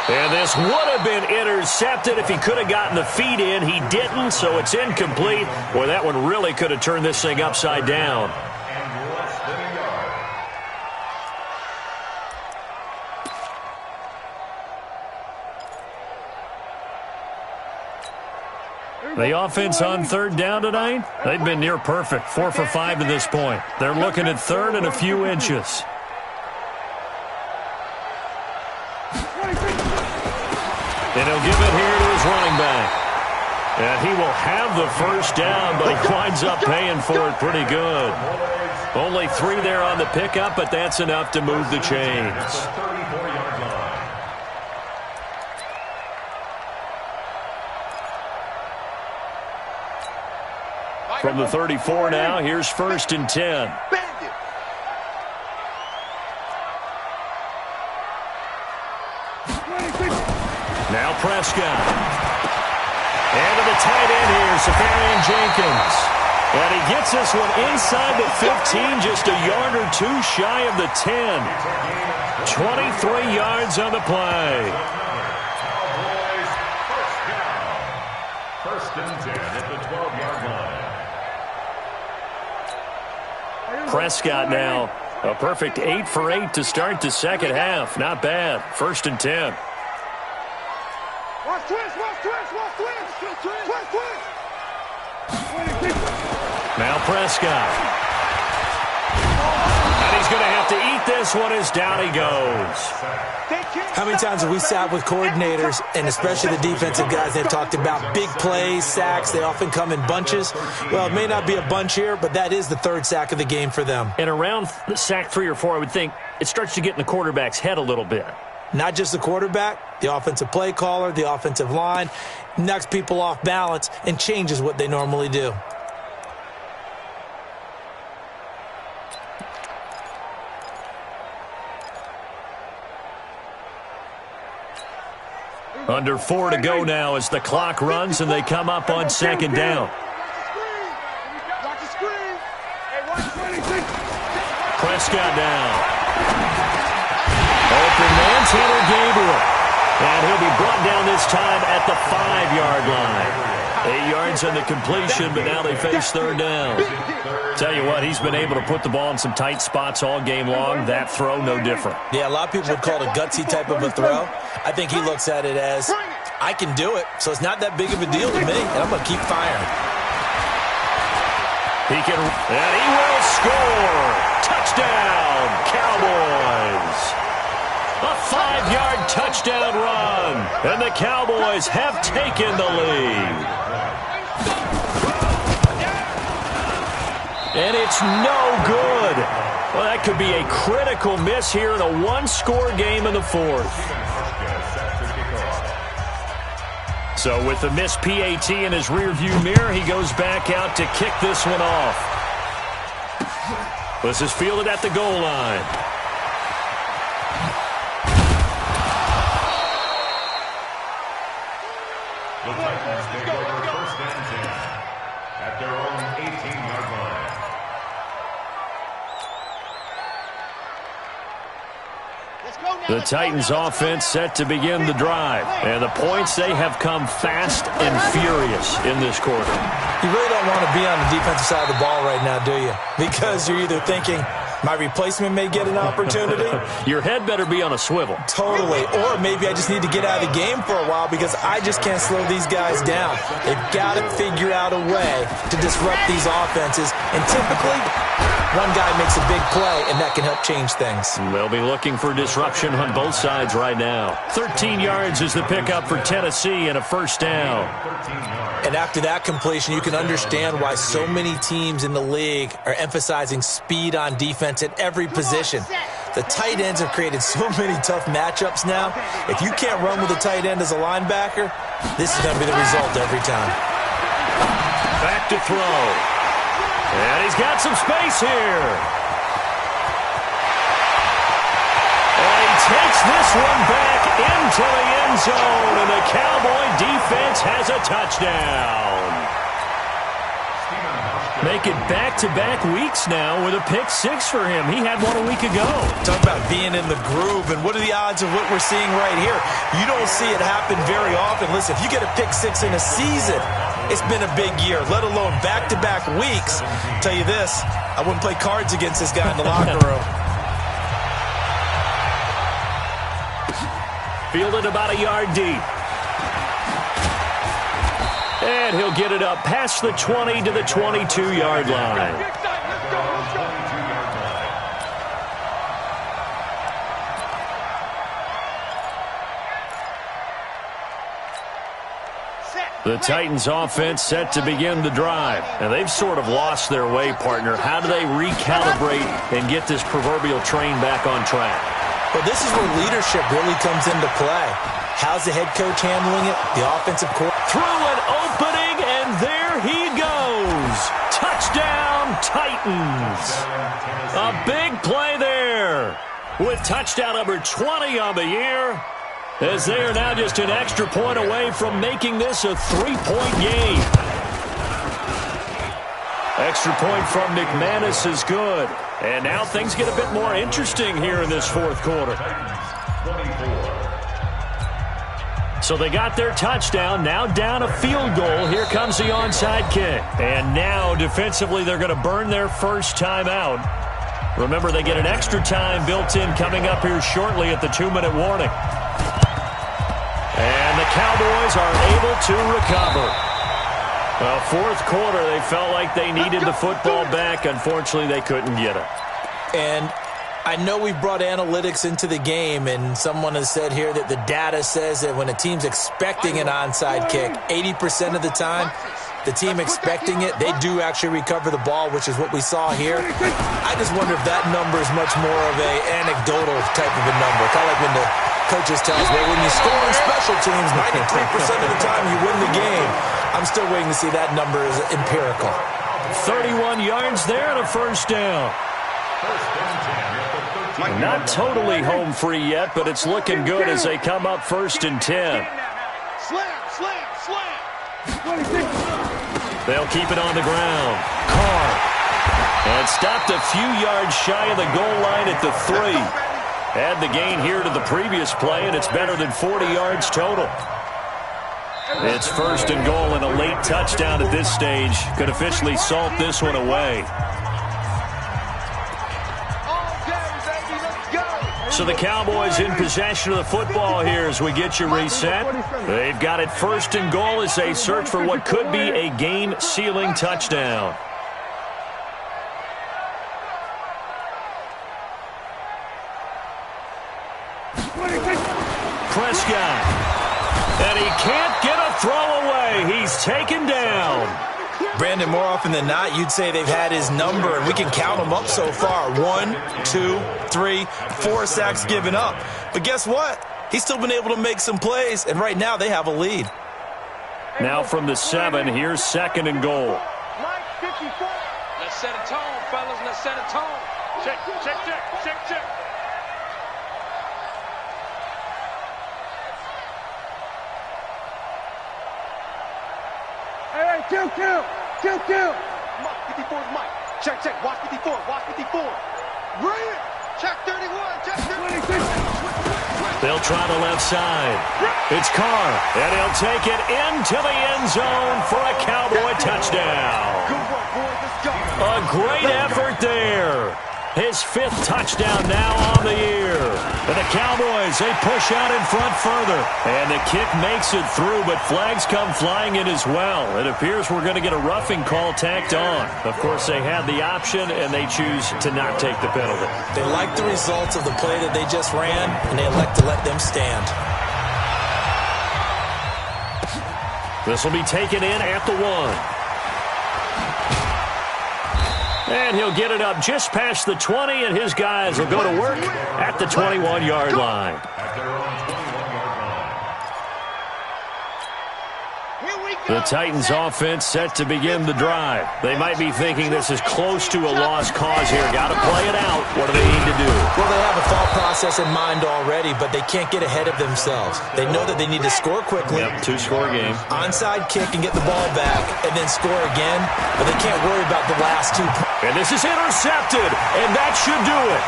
And this would have been intercepted if he could have gotten the feet in. He didn't, so it's incomplete. Boy, that one really could have turned this thing upside down. The offense on 3rd down tonight, they've been near perfect, 4 for 5 to this point. They're looking at 3rd and a few inches. And he'll give it here to his running back. And he will have the 1st down, but he winds up paying for it pretty good. Only 3 there on the pickup, but that's enough to move the chains. From the 34 now, here's 1st and 10. Now Prescott. And to the tight end here, Safarian Jenkins. And he gets this one inside the 15, just a yard or two shy of the 10. 23 yards on the play. First and 10 at the 12-yard line. Prescott now, a perfect 8 for 8 to start the second half. Not bad. 1st and 10. Now Prescott. And he's going to have to eat this one as down he goes. How many times have we sat with coordinators, and especially the defensive guys, they've talked about big plays, sacks. They often come in bunches. Well, it may not be a bunch here, but that is the third sack of the game for them. And around sack 3 or 4, I would think it starts to get in the quarterback's head a little bit. Not just the quarterback, the offensive play caller, the offensive line, knocks people off balance and changes what they normally do. Under 4 to go now as the clock runs and they come up on second down. Prescott down. Open man, Tanner Gabriel. And he'll be brought down this time at the 5-yard line. 8 yards on the completion, but now they face third down. Tell you what, he's been able to put the ball in some tight spots all game long. That throw, no different. Yeah, a lot of people would call it a gutsy type of a throw. I think he looks at it as, I can do it, so it's not that big of a deal to me, and I'm going to keep firing. He can, and he will score. Touchdown, Cowboys. A 5-yard touchdown run, and the Cowboys have taken the lead. And it's no good. Well, that could be a critical miss here in a one-score game in the fourth. So with the missed PAT in his rearview mirror, he goes back out to kick this one off. This is fielded at the goal line. The Titans take over first and 10 at their own 18-yard line. The Titans offense set to begin the drive. And the points, they have come fast and furious in this quarter. You really don't want to be on the defensive side of the ball right now, do you? Because you're either thinking, my replacement may get an opportunity. Your head better be on a swivel. Totally. Or maybe I just need to get out of the game for a while because I just can't slow these guys down. They've got to figure out a way to disrupt these offenses. And typically, one guy makes a big play, and that can help change things. They'll be looking for disruption on both sides right now. 13 yards is the pickup for Tennessee and a first down. And after that completion, you can understand why so many teams in the league are emphasizing speed on defense at every position. The tight ends have created so many tough matchups now. If you can't run with a tight end as a linebacker, this is going to be the result every time. Back to throw. And he's got some space here. And he takes this one back into the end zone, and the Cowboy defense has a touchdown. Make it back-to-back weeks now with a pick-6 for him. He had one a week ago. Talk about being in the groove, and what are the odds of what we're seeing right here? You don't see it happen very often. Listen, if you get a pick-6 in a season, it's been a big year, let alone back-to-back weeks. I'll tell you this, I wouldn't play cards against this guy in the locker room. Fielded about a yard deep. And he'll get it up past the 20 to the 22-yard line. The Titans offense set to begin the drive. And they've sort of lost their way, partner. How do they recalibrate and get this proverbial train back on track? Well, this is where leadership really comes into play. How's the head coach handling it? The offensive coordinator. Through an opening, and there he goes. Touchdown, Titans. A big play there with touchdown number 20 on the year, as they are now just an extra point away from making this a 3-point game. Extra point from McManus is good. And now things get a bit more interesting here in this fourth quarter. So they got their touchdown, now down a field goal. Here comes the onside kick. And now defensively they're going to burn their first timeout. Remember, they get an extra time built in coming up here shortly at the 2-minute warning. And the Cowboys are able to recover. Well, fourth quarter, they felt like they needed the football back. Unfortunately, they couldn't get it. And I know we've brought analytics into the game, and someone has said here that the data says that when a team's expecting an onside kick, 80% of the time, the team expecting it, they do actually recover the ball, which is what we saw here. I just wonder if that number is much more of an anecdotal type of a number. Kind of like when the coaches tell us, well, when you score on special teams, 93% of the time you win the game. I'm still waiting to see that number is empirical. 31 yards there and a first down. Not totally home free yet, but it's looking good as they come up 1st and 10. They'll keep it on the ground. Carr. And stopped a few yards shy of the goal line at the 3. Add the gain here to the previous play, and it's better than 40 yards total. It's 1st and goal, and a late touchdown at this stage could officially salt this one away. So the Cowboys in possession of the football here as we get you reset. They've got it 1st and goal as they search for what could be a game-sealing touchdown. Prescott. And he can't get a throw away. He's taken down. Brandon, more often than not, you'd say they've had his number, and we can count them up so far. 1, 2, 3, 4 sacks given up. But guess what? He's still been able to make some plays, and right now they have a lead. Now from the 7, here's 2nd and goal. Let's set a tone, fellas. Let's set a tone. Check, check, check, check, check. Hey, kill. 54's Mike. Check, check. Watch 54. Watch 54. Read it. Check 31. Check 26. They'll try the left side. It's Carr, and he'll take it into the end zone for a Cowboy touchdown. Good work, boys. Let's go. A great effort there. His 5th touchdown now on the year. And the Cowboys, they push out in front further. And the kick makes it through, but flags come flying in as well. It appears we're going to get a roughing call tacked on. Of course, they had the option, and they choose to not take the penalty. They like the results of the play that they just ran, and they elect to let them stand. This will be taken in at the 1. And he'll get it up just past the 20, and his guys will go to work at the 21-yard line. The Titans offense set to begin the drive. They might be thinking this is close to a lost cause here. Got to play it out. What do they need to do? Well, they have a thought process in mind already, but they can't get ahead of themselves. They know that they need to score quickly. Yep, 2-score game. Onside kick and get the ball back, and then score again, but they can't worry about the last 2. And this is intercepted, and that should do it.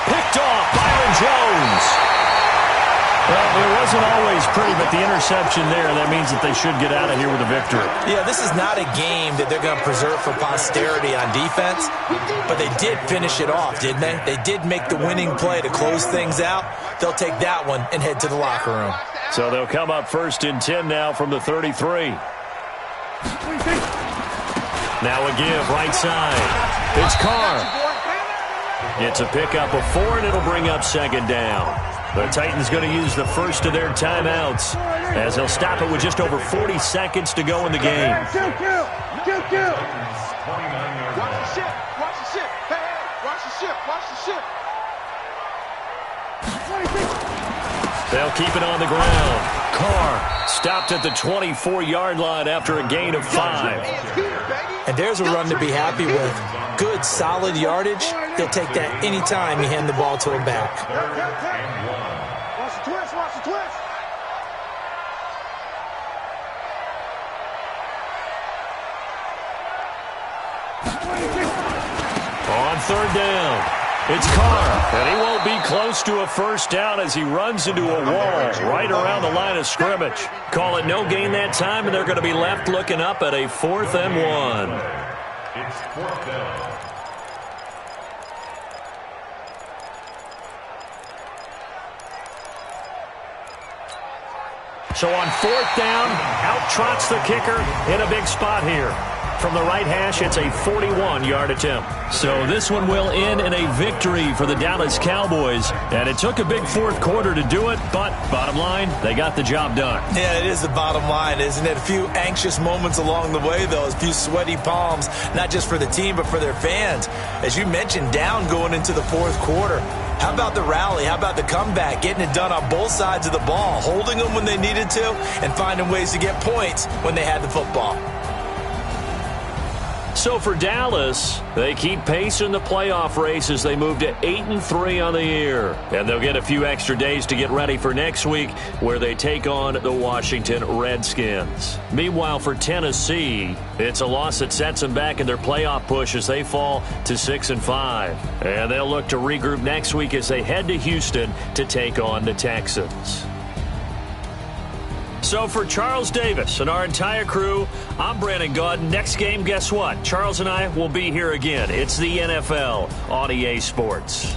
Picked off Byron Jones. Well, it wasn't always pretty, but the interception there, that means that they should get out of here with a victory. Yeah, this is not a game that they're going to preserve for posterity on defense, but they did finish it off, didn't they? They did make the winning play to close things out. They'll take that one and head to the locker room. So they'll come up 1st and 10 now from the 33. Now a give, right side. It's Carr. It's a pickup of 4, and it'll bring up 2nd down. The Titans going to use the first of their timeouts as they'll stop it with just over 40 seconds to go in the game. Kill. Watch the ship. Watch the ship. Hey, watch the ship. Watch the ship. They'll keep it on the ground. Carr stopped at the 24-yard line after a gain of 5. And there's a run to be happy with. Good, solid yardage. He'll take that anytime you hand the ball to him back. Watch the twist. Watch the twist. On 3rd down. It's Carr, and he won't be close to a first down as he runs into a wall right around the line of scrimmage. Call it no gain that time, and they're going to be left looking up at a 4th and 1. It's 4th down. So on 4th down, out trots the kicker in a big spot here. From the right hash, it's a 41-yard attempt. So this one will end in a victory for the Dallas Cowboys. And it took a big 4th quarter to do it, but bottom line, they got the job done. Yeah, it is the bottom line, isn't it? A few anxious moments along the way, though. A few sweaty palms, not just for the team, but for their fans. As you mentioned, down going into the 4th quarter. How about the rally? How about the comeback? Getting it done on both sides of the ball, holding them when they needed to, and finding ways to get points when they had the football. So for Dallas, they keep pace in the playoff race as they move to 8-3 on the year. And they'll get a few extra days to get ready for next week, where they take on the Washington Redskins. Meanwhile, for Tennessee, it's a loss that sets them back in their playoff push as they fall to 6-5. And they'll look to regroup next week as they head to Houston to take on the Texans. So for Charles Davis and our entire crew, I'm Brandon Gaudin. Next game, guess what? Charles and I will be here again. It's the NFL on EA Sports.